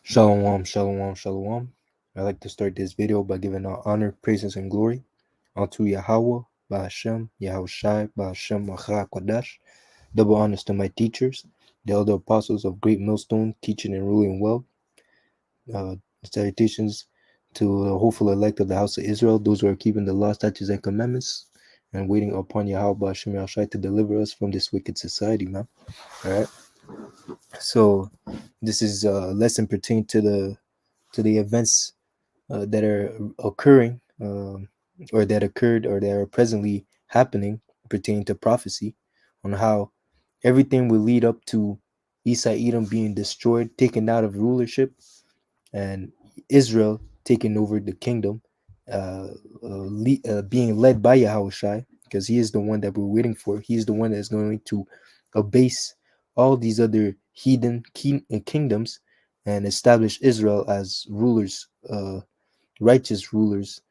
Shalom, shalom, shalom. I'd like to start this video by giving all honor, praises, and glory unto Yahweh, Bahashem, Yahushai, Bahashem, Macha Kodash. Double honors to my teachers, the elder apostles of Great Millstone, teaching and ruling well. Uh, Salutations to the hopeful elect of the house of Israel, those who are keeping the law, statutes, and commandments, and waiting upon Yahweh, Bahashem, Yahushai to deliver us from this wicked society, man. All right. So this is a lesson pertaining to the events that are occurring, or that occurred, or that are presently happening pertaining to prophecy, on how everything will lead up to Esau Edom being destroyed, taken out of rulership, and Israel taking over the kingdom, being led by Yahushai, because he is the one that we're waiting for. He is the one that's going to abase all these other kingdoms and establish Israel as rulers, righteous rulers,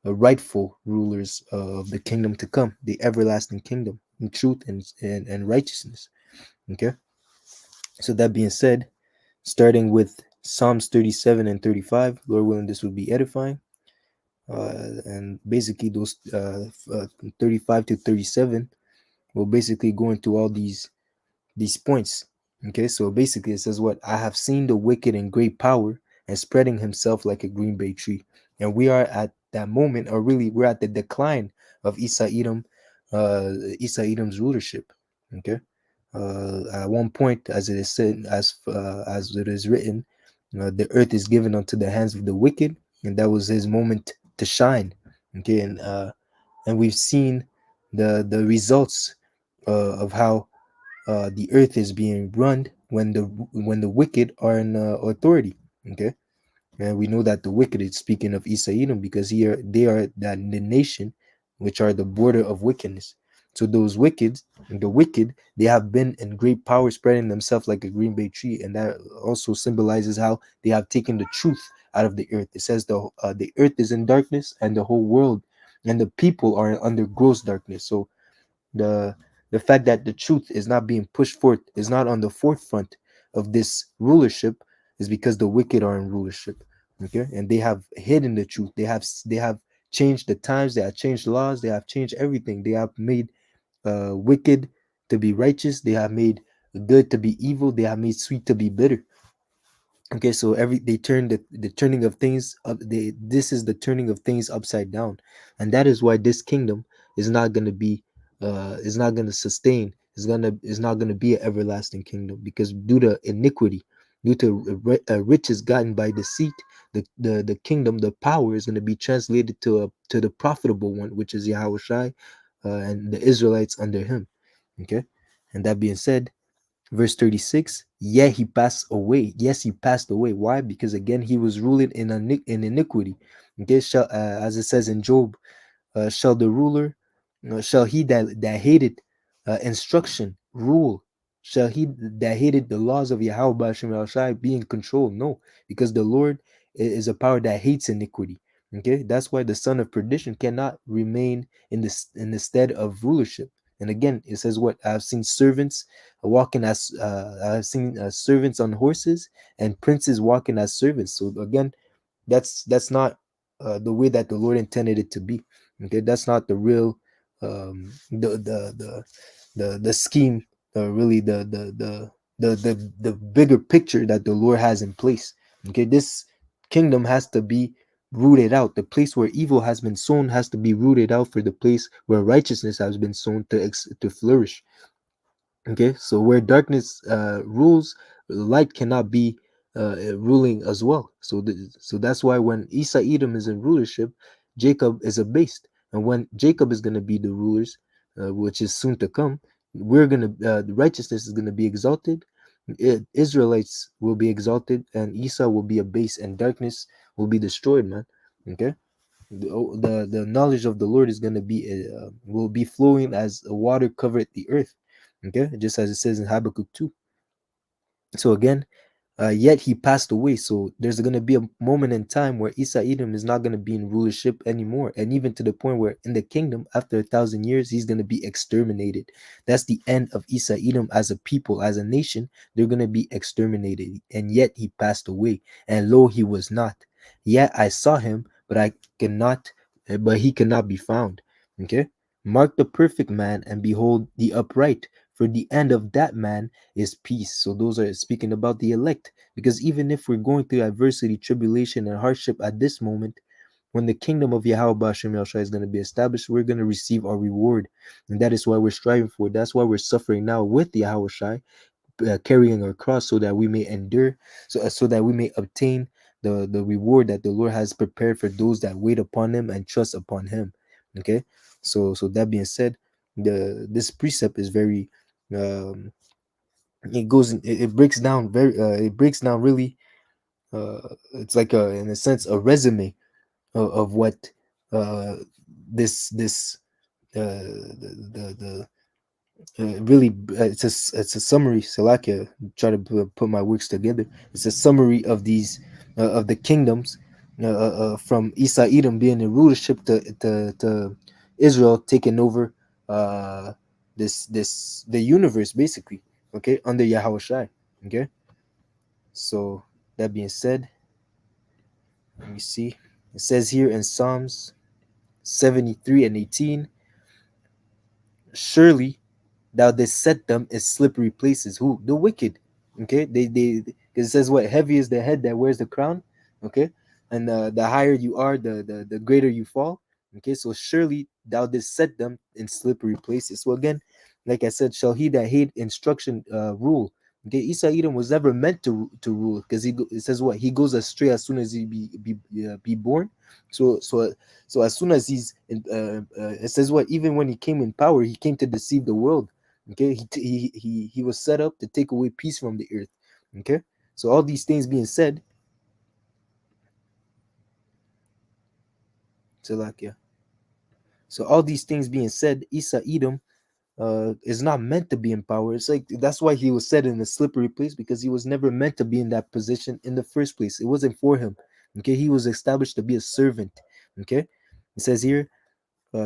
rightful rulers of the kingdom to come, the everlasting kingdom in truth and righteousness. Okay. So that being said, starting with Psalms 37 and 35, Lord willing, this will be edifying. And basically, those 35 to 37 will basically go into all these points. Okay, so basically, it says, "What I have seen the wicked in great power and spreading himself like a green bay tree," and we are at that moment, or really, we're at the decline of Esau Edom's rulership. Okay, at one point, as it is said, as it is written, the earth is given unto the hands of the wicked, and that was his moment to shine. Okay, and we've seen the results of how the earth is being run when the wicked are in authority. Okay, and we know that the wicked is speaking of Esau Edom, because they are that the nation which are the border of wickedness. So those the wicked, they have been in great power, spreading themselves like a green bay tree, and that also symbolizes how they have taken the truth out of the earth. It says the earth is in darkness, and the whole world and the people are under gross darkness. So the the fact that the truth is not being pushed forth, is not on the forefront of this rulership, is because the wicked are in rulership. Okay, and they have hidden the truth. They have changed the times. They have changed laws. They have changed everything. They have made wicked to be righteous. They have made good to be evil. They have made sweet to be bitter. Okay, so they turn the turning of things up. This is the turning of things upside down, and that is why this kingdom is not going to be is not going to sustain, is not going to be an everlasting kingdom, because due to iniquity, due to riches gotten by deceit, the kingdom, the power is going to be translated to the profitable one, which is Yahweh Shai, and the Israelites under him. Okay, and that being said, verse 36, yeah, he passed away. Yes, he passed away. Why? Because again, he was ruling in iniquity. Okay, as it says in Job, shall the ruler, shall he that hated instruction rule? Shall he that hated the laws of Yahweh Ba'ashem Shai be in control? No, because the Lord is a power that hates iniquity. Okay, that's why the son of perdition cannot remain in the stead of rulership. And again, it says, "What I've seen servants walking as I've seen servants on horses and princes walking as servants." So again, that's not the way that the Lord intended it to be. Okay, that's not the real the scheme, really the bigger picture that the Lord has in place. Okay, this kingdom has to be rooted out. The place where evil has been sown has to be rooted out for the place where righteousness has been sown to flourish. Okay, so where darkness rules, light cannot be ruling as well. So that's why when Esau Edom is in rulership, Jacob is abased, and when Jacob is going to be the rulers, which is soon to come, the righteousness is going to be exalted, Israelites will be exalted, and Esau will be abased, and darkness will be destroyed, man. Okay, the knowledge of the Lord is going to be will be flowing as a water covered the earth. Okay, just as it says in Habakkuk 2. So again, Yet he passed away. So there's going to be a moment in time where Isa Edom is not going to be in rulership anymore, and even to the point where in the kingdom, after 1,000 years, he's going to be exterminated. That's the end of Isa Edom as a people, as a nation. They're going to be exterminated, and yet he passed away. And lo, he was not. Yet I saw him, but I cannot, but he cannot be found. Okay, mark the perfect man, and behold the upright. For the end of that man is peace. So those are speaking about the elect. Because even if we're going through adversity, tribulation, and hardship at this moment, when the kingdom of Yahweh Bashem Yahushua is going to be established, we're going to receive our reward. And that is why we're striving for. That's why we're suffering now with Yahweh Shai, carrying our cross so that we may endure, so that we may obtain the reward that the Lord has prepared for those that wait upon him and trust upon him. Okay. So that being said, this precept is very um it breaks down very it breaks down really it's like a, in a sense, a resume of what uh this the really it's a summary. Salakia, try to put my works together. It's a summary of these of the kingdoms from Isa Edom being in rulership to Israel taking over uh the universe basically. Okay, under Yahweh Shai. Okay, so that being said, let me see. It says here in Psalms 73 and 18, surely thou didst set them in slippery places. Who? The wicked. Okay, they because it says what, heavy is the head that wears the crown. Okay, and the higher you are, the greater you fall. Okay, so surely thou didst set them in slippery places. So again, like I said, shall he that hate instruction rule? Okay, Isa Edom was never meant to rule, because it says what, he goes astray as soon as he be born. So as soon as he's in, it says what, even when he came in power, he came to deceive the world. Okay, he was set up to take away peace from the earth. Okay, so all these things being said, Salakia. So all these things being said, Isa Edom is not meant to be in power. It's like that's why he was set in a slippery place, because he was never meant to be in that position in the first place. It wasn't for him. Okay, he was established to be a servant. Okay, it says here,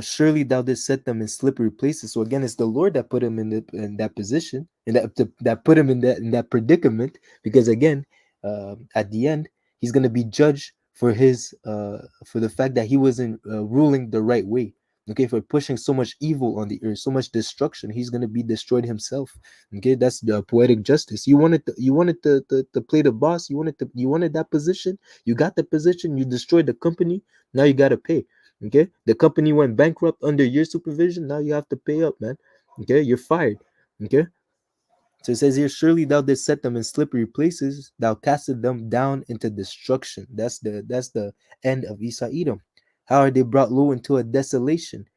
surely thou didst set them in slippery places. So again, it's the Lord that put him in that position, and that put him in that predicament. Because again, at the end, he's gonna be judged for the fact that he wasn't ruling the right way. Okay, for pushing so much evil on the earth, so much destruction, he's gonna be destroyed himself. Okay, that's the poetic justice. You wanted to play the boss. You wanted that position. You got the position. You destroyed the company. Now you gotta pay. Okay, the company went bankrupt under your supervision. Now you have to pay up, man. Okay, you're fired. Okay, so it says here, surely thou didst set them in slippery places, thou casted them down into destruction. That's the end of Esau Edom. How are they brought low into a desolation?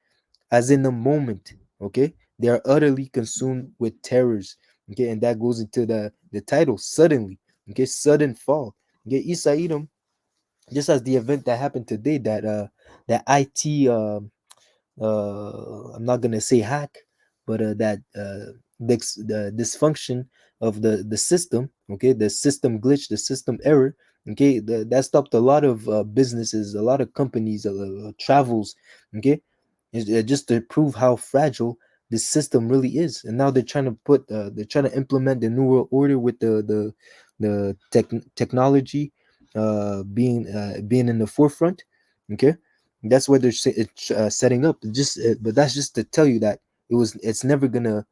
As in a moment. Okay, they are utterly consumed with terrors. Okay, and that goes into the title, suddenly. Okay, sudden fall. Okay, Esau Edom, just as the event that happened today, that IT I'm not gonna say hack, but that the dysfunction of the system. Okay, the system glitch, the system error. Okay, that stopped a lot of businesses, a lot of companies, travels. Okay, just to prove how fragile this system really is. And now they're trying to implement the new world order with technology being in the forefront. Okay, that's what they're setting up. But that's just to tell you that it's never gonna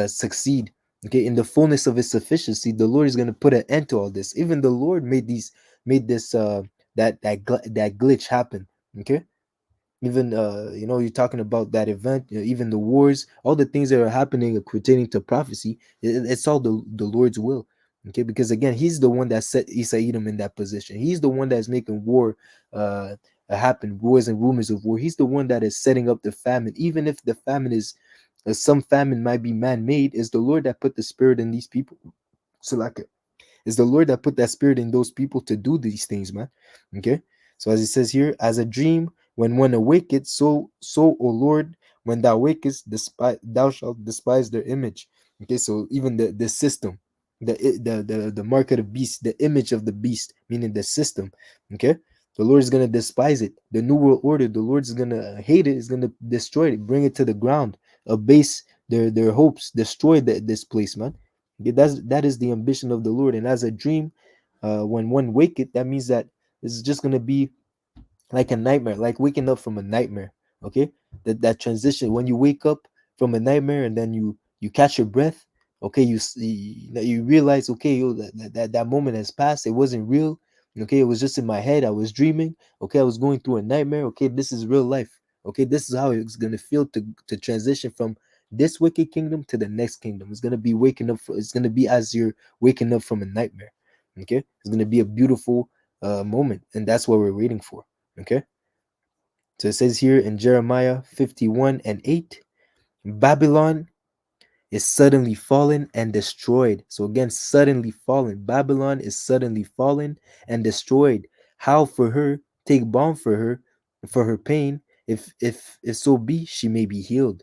succeed. Okay, in the fullness of its sufficiency, the Lord is gonna put an end to all this. Even the Lord made this that glitch happen. Okay, even you're talking about that event, even the wars, all the things that are happening pertaining to prophecy, it's all the Lord's will. Okay, because again, he's the one that set Isa Edom in that position. He's the one that's making war happen, wars and rumors of war. He's the one that is setting up the famine. Even if the famine is some famine might be man-made, is the Lord that put the spirit in these people. So like, it's the Lord that put that spirit in those people to do these things, man. Okay. So as it says here, as a dream, when one awaketh, so, O Lord, when thou wakest, thou shalt despise their image. Okay, so even the system. the mark of the beast, the image of the beast, meaning the system. Okay, the Lord is gonna despise it. The new world order, the Lord is gonna hate it. Is gonna destroy it, bring it to the ground, abase their hopes, destroy this place, man. Okay, that is the ambition of the Lord. And as a dream, when one wake it, that means that this is just gonna be like a nightmare, like waking up from a nightmare. Okay, that transition when you wake up from a nightmare and then you catch your breath. Okay, you realize, okay, yo, that moment has passed. It wasn't real. Okay, it was just in my head. I was dreaming. Okay, I was going through a nightmare. Okay, this is real life. Okay, this is how it's gonna feel to transition from this wicked kingdom to the next kingdom. It's gonna be waking up. It's gonna be as you're waking up from a nightmare. Okay, it's gonna be a beautiful moment, and that's what we're waiting for. Okay. So it says here in Jeremiah 51 and 8, Babylon is suddenly fallen and destroyed. So again, suddenly fallen. Babylon is suddenly fallen and destroyed. How for her, take balm for her pain, if so be she may be healed.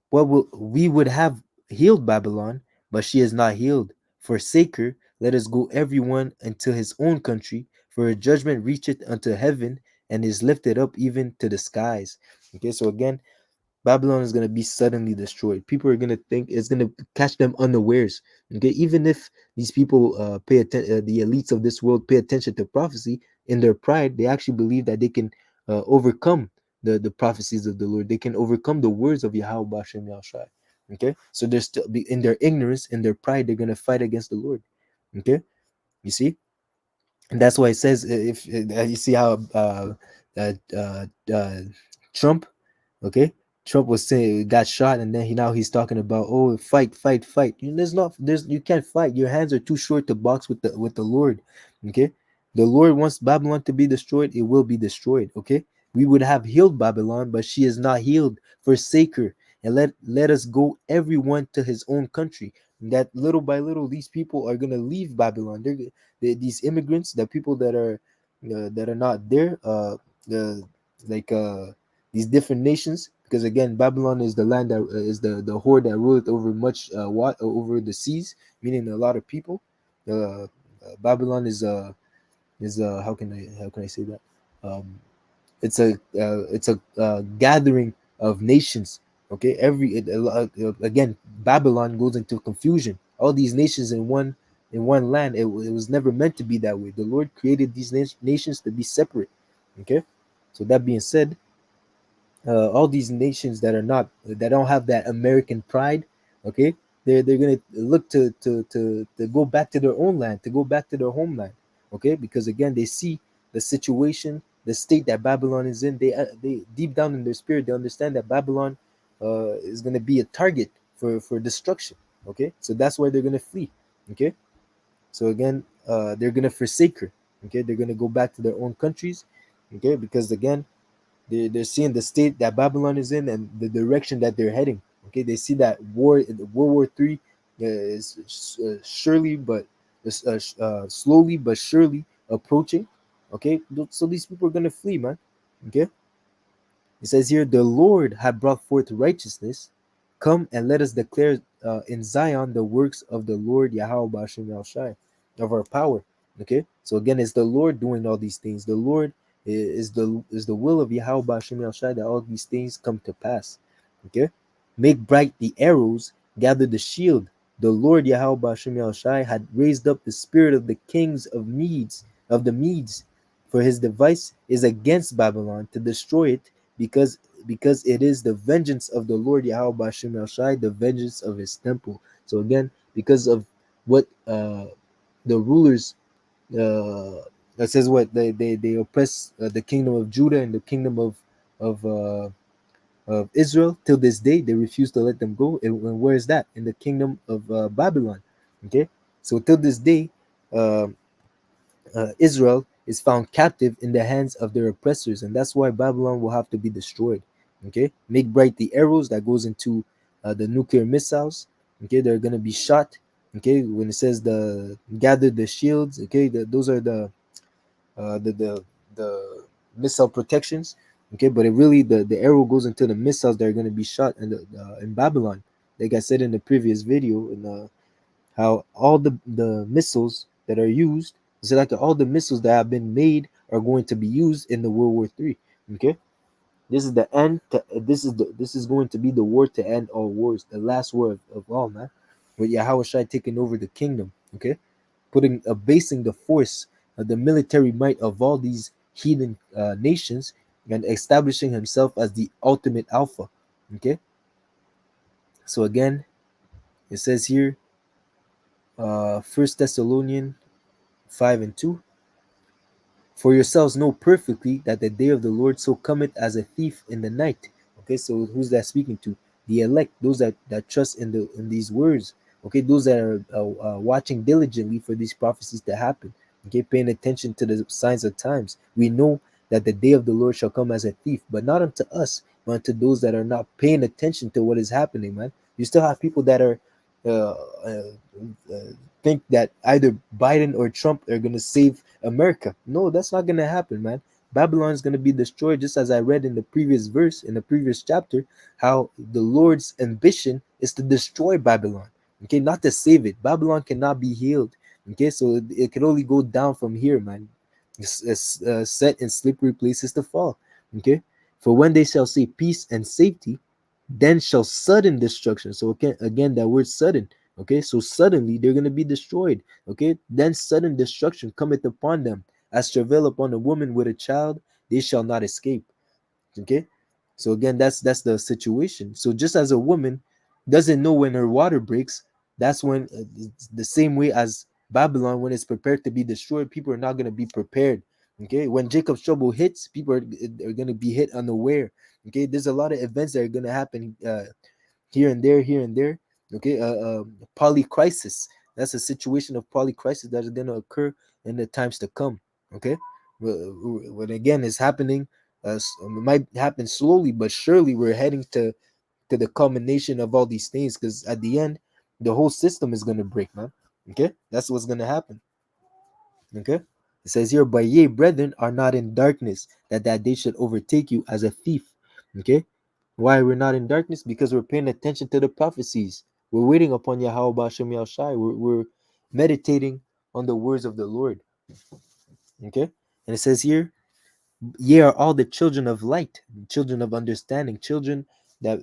What will we would have healed Babylon, but she is not healed. Forsake her, let us go everyone into his own country, for her judgment reacheth unto heaven and is lifted up even to the skies. Okay, so again, Babylon is going to be suddenly destroyed. People are going to think it's going to catch them unawares. Okay, even if these people pay attention, the elites of this world pay attention to prophecy, in their pride, they actually believe that they can overcome the prophecies of the Lord. They can overcome the words of Yahweh Bashem Yahshai. Okay, so they're still in their ignorance, in their pride, they're going to fight against the Lord. Okay, you see, and that's why it says if you see how uh, uh, uh, Trump. Okay, Trump was saying got shot, and then he's talking about, oh, fight, fight, fight. There's you can't fight. Your hands are too short to box with the Lord. Okay, the Lord wants Babylon to be destroyed. It will be destroyed. Okay, we would have healed Babylon, but she is not healed. Forsake her and let us go everyone to his own country. And that little by little, these people are gonna leave Babylon. These immigrants, the people that are not there, the like these different nations, because again, Babylon is the land that is the horde that ruleth over much over the seas, meaning a lot of people. Babylon is how can I say that? Um, it's a gathering of nations. Okay, again, Babylon goes into confusion. All these nations in one land. It was never meant to be that way. The Lord created these nations to be separate. Okay, so that being said, all these nations that don't have that American pride, okay, they're gonna look to go back to their own land, to go back to their homeland, okay, because again they see the situation, the state that Babylon is in. They deep down in their spirit they understand that Babylon is gonna be a target for destruction, okay, so that's why they're gonna flee, okay. So again, they're gonna forsake her, okay, they're gonna go back to their own countries, okay, because again they're seeing the state that Babylon is in and the direction that they're heading. Okay, they see that World War III is surely but slowly but surely approaching. Okay, so these people are gonna flee, man. Okay, it says here, the Lord had brought forth righteousness. Come and let us declare in Zion the works of the Lord Yahweh Bashem Shai, of our power. Okay, so again, it's the Lord doing all these things. The Lord is the will of Yahweh Bashem Shai that all these things come to pass. Okay, make bright the arrows, gather the shield. The Lord Yahweh Bashem Shai had raised up the spirit of the kings of the Medes, for his device is against Babylon to destroy it, because it is the vengeance of the Lord Yahweh Bashem El Shai, the vengeance of his temple. So again, because of what the rulers that says what they oppress the kingdom of Judah and the kingdom of uh, of Israel till this day, they refuse to let them go. And where is that? In the kingdom of Babylon. Okay, so till this day, uh, Israel is found captive in the hands of their oppressors, and that's why Babylon will have to be destroyed. Okay, make bright the arrows that goes into the nuclear missiles. Okay, they're gonna be shot. Okay, when it says the gather the shields. Okay, those are uh, the the the missile protections. Okay, but it really the arrow goes into the missiles that are gonna be shot in Babylon. Like I said in the previous video, in how all the missiles that are used, it's like all the missiles that have been made are going to be used in the World War III. Okay, this is the end. This is going to be the war to end all wars, the last war of all, man. With Yahweh Shai taking over the kingdom. Okay, putting basing the force of the military might of all these heathen nations and establishing himself as the ultimate alpha. Okay, so again, it says here, First Thessalonians 5:2. For yourselves know perfectly that the day of the Lord so cometh as a thief in the night. Okay, so who's that speaking to? The elect, those that trust in these words. Okay, those that are watching diligently for these prophecies to happen. Okay, paying attention to the signs of times. We know that the day of the Lord shall come as a thief, but not unto us, but unto those that are not paying attention to what is happening, man. You still have people that are uh, uh, think that either Biden or Trump are gonna save America. No, that's not gonna happen, man. Babylon is gonna be destroyed, just as I read in the previous verse, in the previous chapter, how the Lord's ambition is to destroy Babylon. Okay, not to save it. Babylon cannot be healed. Okay, so it can only go down from here, man. It's set in slippery places to fall. Okay, for when they shall say peace and safety, then shall sudden destruction. So again, that word sudden. Okay, so suddenly they're gonna be destroyed. Okay, then sudden destruction cometh upon them, as travail upon a woman with a child, they shall not escape. Okay, so again, that's the situation. So just as a woman doesn't know when her water breaks, that's when the same way as Babylon, when it's prepared to be destroyed, people are not going to be prepared. Okay, when Jacob's trouble hits, people are going to be hit unaware. Okay, there's a lot of events that are going to happen here and there. Okay, polycrisis. That's a situation of polycrisis that is going to occur in the times to come. Okay, when again it's happening, it might happen slowly, but surely we're heading to the culmination of all these things. Because at the end, the whole system is going to break, man. Okay, that's what's going to happen. Okay, it says here, "But ye, brethren, are not in darkness, that day should overtake you as a thief." Okay, why we're not in darkness? Because we're paying attention to the prophecies. We're waiting upon Yahweh Bashem Yahushai. We're meditating on the words of the Lord. Okay, and it says here, "Ye are all the children of light, children of understanding, children that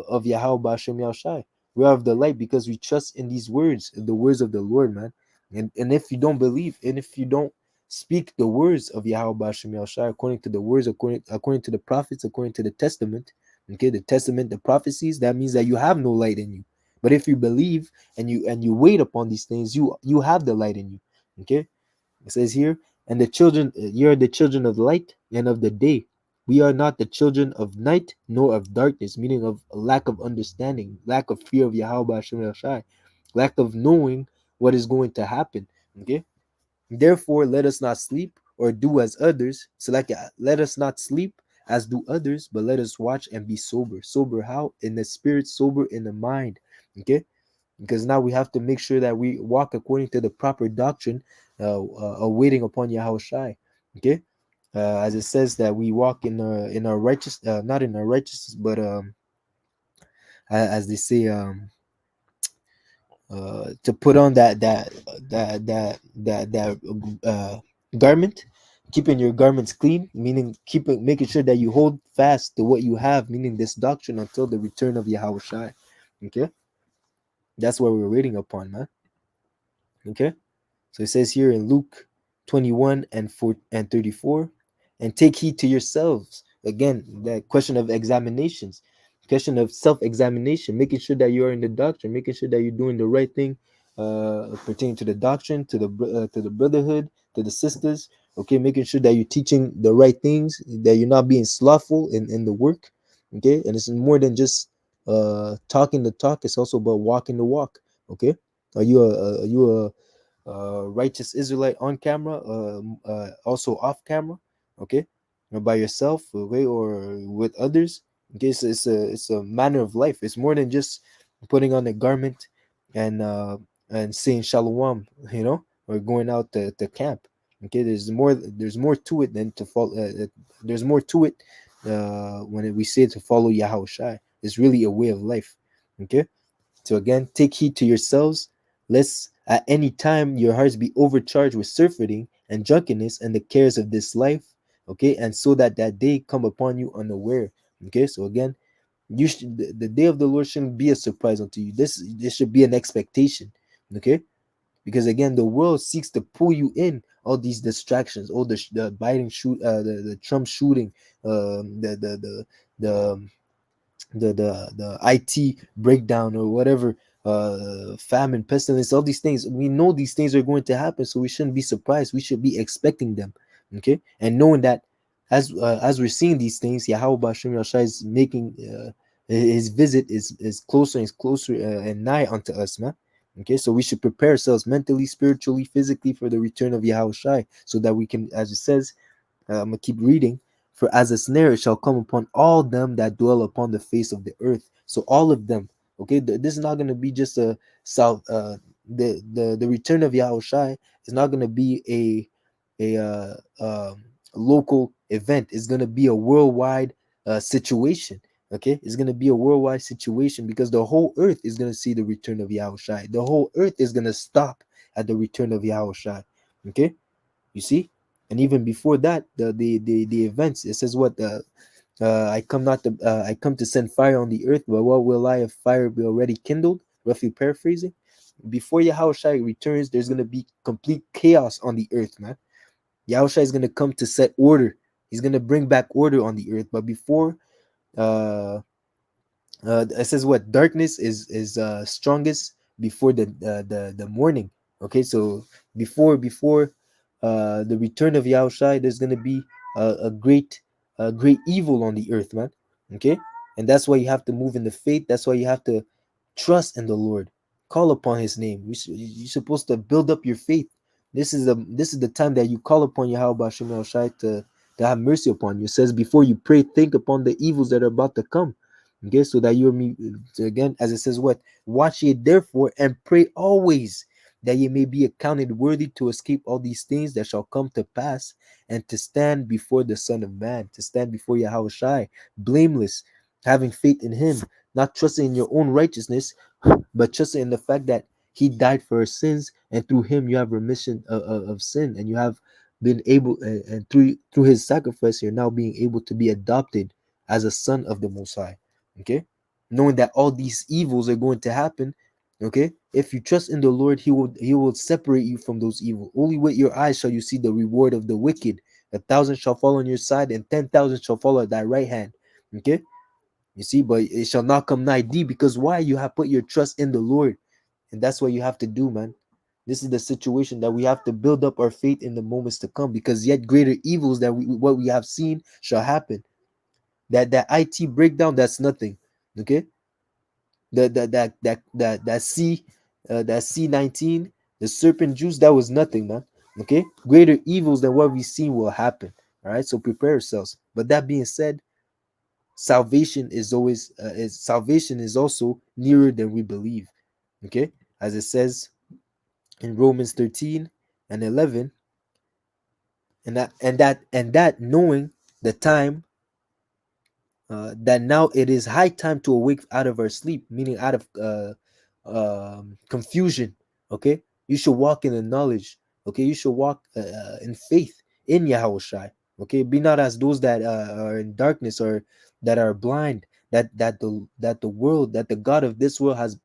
of Yahweh Bashem Yahushai. We are of the light because we trust in these words, the words of the Lord, man. And if you don't believe, and if you don't speak the words of Yahweh Bashem Yahushai according to the words, according to the prophets, according to the testament, okay, the testament, the prophecies, that means that you have no light in you. But if you believe and you wait upon these things, you have the light in you. Okay, it says here, and the children, you are the children of light and of the day. We are not the children of night nor of darkness, meaning of a lack of understanding, lack of fear of Yahweh Hashem Shai, lack of knowing what is going to happen. Okay. Therefore, let us not sleep or do as others. So, like, let us not sleep as do others, but let us watch and be sober. Sober how? In the spirit, sober in the mind. Okay, because now we have to make sure that we walk according to the proper doctrine, waiting upon Yahweh Shai. Okay, as it says that we walk in our righteous, not in our righteousness, but as they say, to put on that garment, keeping your garments clean, meaning keeping making sure that you hold fast to what you have, meaning this doctrine until the return of Yahweh Shai. Okay, that's what we're waiting upon, man. Okay. So it says here in Luke 21 and 4 and 34, and take heed to yourselves. Again, that question of examinations, question of self-examination, making sure that you are in the doctrine, making sure that you're doing the right thing, pertaining to the doctrine, to the brotherhood, to the sisters. Okay, making sure that you're teaching the right things, that you're not being slothful in the work. Okay, and it's more than just talking the talk; it's also about walking the walk. Okay, are you a righteous Israelite on camera, also off camera, okay, or by yourself, okay, or with others. Okay, so it's a manner of life. It's more than just putting on a garment and saying shalom, or going out to camp. Okay, there's more to it than to follow. There's more to it when we say to follow Yahweh Shai. It's really a way of life. Okay, so again, take heed to yourselves lest at any time your hearts be overcharged with surfeiting and drunkenness and the cares of this life. Okay, and so that that day come upon you unaware. Okay, so again, you should the day of the Lord shouldn't be a surprise unto you. This should be an expectation. Okay, because again, the world seeks to pull you in all these distractions, all the Biden shoot, the Trump shooting, the the IT breakdown or whatever, famine, pestilence, all these things. We know these things are going to happen, so we shouldn't be surprised. We should be expecting them, okay, and knowing that as we're seeing these things, Yahweh Bashim Yashai is making his visit is closer and closer and nigh unto us, man. Okay, so we should prepare ourselves mentally, spiritually, physically for the return of Yahweh Shai, so that we can, as it says, I'm gonna keep reading. For as a snare it shall come upon all them that dwell upon the face of the earth. So all of them. Okay, this is not gonna be just a south. The return of Yahushai is not gonna be a local event. It's gonna be a worldwide situation. Okay, it's gonna be a worldwide situation because the whole earth is gonna see the return of Yahushai. The whole earth is gonna stop at the return of Yahushai. Okay, you see, and even before that, the events. It says what I come not to I come to send fire on the earth, but what will I if fire be already kindled? Roughly paraphrasing. Before Yahushua returns, there's gonna be complete chaos on the earth, man. Yahushua is gonna come to set order. He's gonna bring back order on the earth. But before uh it says what darkness is strongest before the morning. Okay, so before the return of Yahushua, there's gonna be a great evil on the earth, man. Okay, and that's why you have to move in the faith. That's why you have to trust in the Lord, call upon His name. You're supposed to build up your faith. This is the time that you call upon Yahweh Bashim Yahushua to have mercy upon you. It says before you pray, think upon the evils that are about to come. Okay, so that you and me again, as it says, what watch ye therefore and pray always that ye may be accounted worthy to escape all these things that shall come to pass and to stand before the Son of Man, to stand before Yahweh Shai, blameless, having faith in Him, not trusting in your own righteousness, but trusting in the fact that He died for our sins, and through Him you have remission of sin, and you have been able, and through His sacrifice, you're now being able to be adopted as a son of the Most High. Okay, knowing that all these evils are going to happen. Okay, if you trust in the Lord, he will separate you from those evil. Only with your eyes shall you see the reward of the wicked. 1,000 shall fall on your side and 10,000 shall fall at thy right hand. Okay, you see, but it shall not come nigh thee, because why? You have put your trust in the Lord, and that's what you have to do, man. This is the situation that we have to build up our faith in the moments to come, because yet greater evils that what we have seen shall happen. That IT breakdown, that's nothing. Okay, that C19, the serpent juice, that was nothing, man. Okay, greater evils than what we see will happen. All right, so prepare yourselves. But that being said, salvation is also nearer than we believe. Okay, as it says in Romans 13 and 11, and that knowing the time, that now it is high time to awake out of our sleep, meaning out of confusion. Okay, you should walk in the knowledge. Okay, you should walk in faith in Yahweh Shai. Okay, be not as those that are in darkness, or that are blind, that the world, that the God of this world has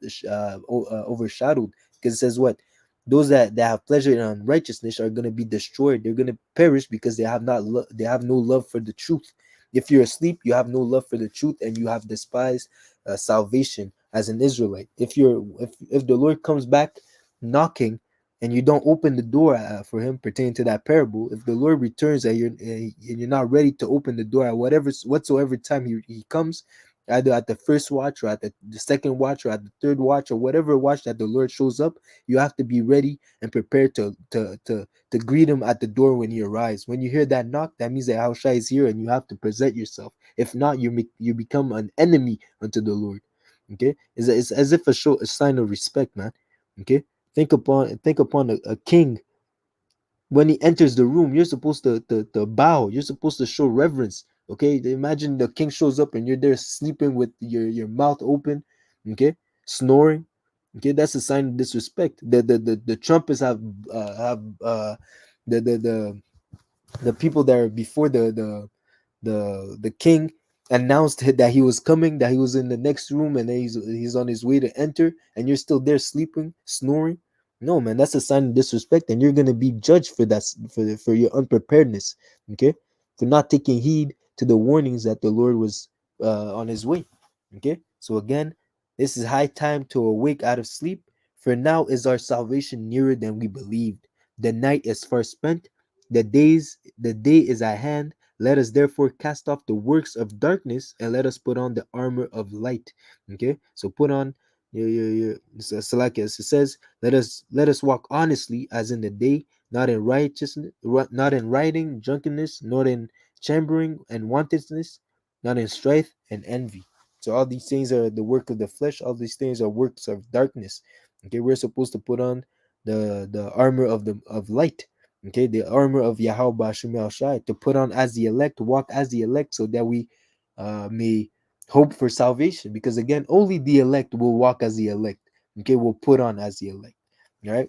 overshadowed. Because it says what, those that have pleasure in unrighteousness are going to be destroyed. They're going to perish because they have no love for the truth. If you're asleep, you have no love for the truth, and you have despised salvation as an Israelite. If the Lord comes back knocking, and you don't open the door for Him, pertaining to that parable, if the Lord returns and you're not ready to open the door at whatsoever time He comes, either at the first watch, or at the second watch, or at the third watch, or whatever watch that the Lord shows up, you have to be ready and prepared to greet Him at the door when He arrives. When you hear that knock, that means that Yahushua is here, and you have to present yourself. If not, you become an enemy unto the Lord. Okay, it's as if a sign of respect, man. Okay, think upon a king. When he enters the room, you're supposed to bow. You're supposed to show reverence. Okay, imagine the king shows up and you're there sleeping with your mouth open. Okay, snoring. Okay, that's a sign of disrespect. The trumpets have the people that are before the king announced that he was coming, that he was in the next room, and then he's on his way to enter, and you're still there sleeping, snoring. No, man, that's a sign of disrespect, and you're gonna be judged for that, for your unpreparedness. Okay, for not taking heed to the warnings that the Lord was on his way. Okay, so again, this is high time to awake out of sleep. For now is our salvation nearer than we believed. The night is far spent. The day is at hand. Let us therefore cast off the works of darkness and let us put on the armor of light. Okay, so put on so like as it says, let us walk honestly as in the day, not in righteousness, not in rioting, drunkenness, not in chambering and wantonness, not in strife and envy. So all these things are the work of the flesh. All these things are works of darkness. Okay, we're supposed to put on the armor of light. Okay, the armor of Yahweh Hashem Shai, to put on as the elect, walk as the elect, so that we may hope for salvation. Because again, only the elect will walk as the elect. Okay, will put on as the elect. All right.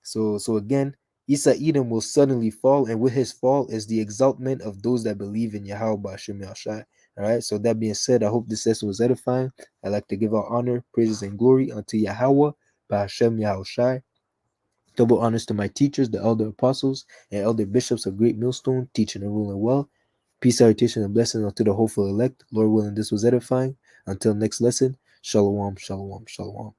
So again, Isa Edom will suddenly fall, and with his fall is the exaltment of those that believe in Yahweh Hashem Shai. All right. So that being said, I hope this session was edifying. I'd like to give our honor, praises, and glory unto Yahweh Hashem Shai. Double honors to my teachers, the elder apostles and elder bishops of Great Millstone, teaching and ruling well. Peace, salutation, and blessings unto the hopeful elect. Lord willing, this was edifying. Until next lesson, shalom, shalom, shalom.